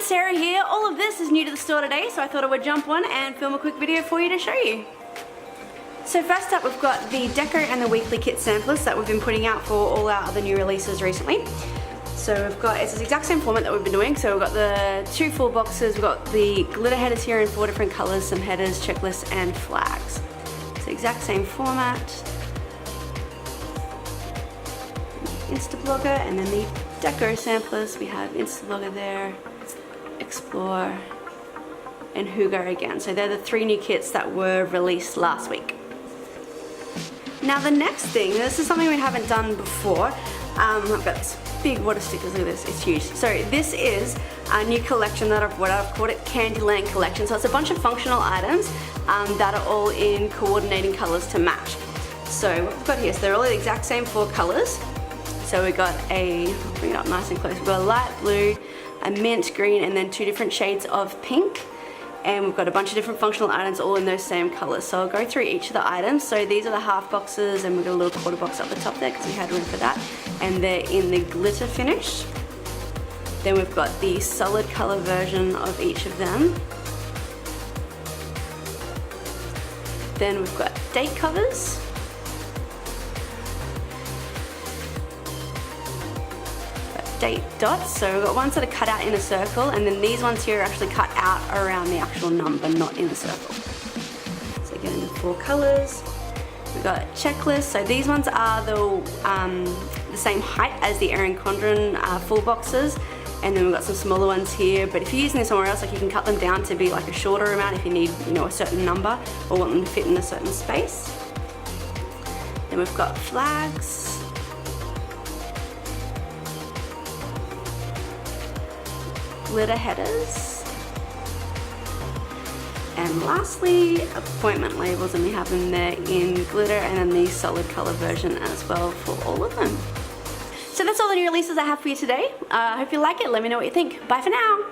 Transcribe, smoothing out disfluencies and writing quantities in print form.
friends, Sarah here. All of this is new to the store today, so I thought I would jump on and film a quick video for you to show you. So first up, we've got the Deco and the Weekly Kit samplers that we've been putting out for all our other new releases recently. So we've got, it's the exact same format that we've been doing. So we've got the 2 full boxes, we've got the glitter headers here in 4 different colors, some headers, checklists and flags. It's the exact same format. Instablogger, and then the Deco samplers, we have Instablogger there, Explore, and Hugo again. So they're the 3 new kits that were released last week. Now the next thing, this is something we haven't done before. I've got this big water stickers, look at this, it's huge. So this is a new collection that I've called it Candyland Collection. So it's a bunch of functional items that are all in coordinating colors to match. So what we've got here, so they're all the exact same 4 colors. So we've got I'll bring it up nice and close, we've got a light blue, a mint green, and then 2 different shades of pink. And we've got a bunch of different functional items all in those same colors. So I'll go through each of the items. So these are the half boxes, and we've got a little quarter box up the top there because we had room for that. And they're in the glitter finish. Then we've got the solid color version of each of them. Then we've got date covers. Date dots, so we've got ones that are cut out in a circle, and then these ones here are actually cut out around the actual number, not in the circle. So again, in the 4 colors. We've got checklists, so these ones are the same height as the Erin Condren full boxes, and then we've got some smaller ones here, but if you're using this somewhere else, like you can cut them down to be like a shorter amount if you need, you know, a certain number or want them to fit in a certain space. Then we've got flags. Glitter headers, and lastly appointment labels, and we have them there in glitter and then the solid color version as well for all of them. So that's all the new releases I have for you today. I hope you like it. Let me know what you think. Bye for now.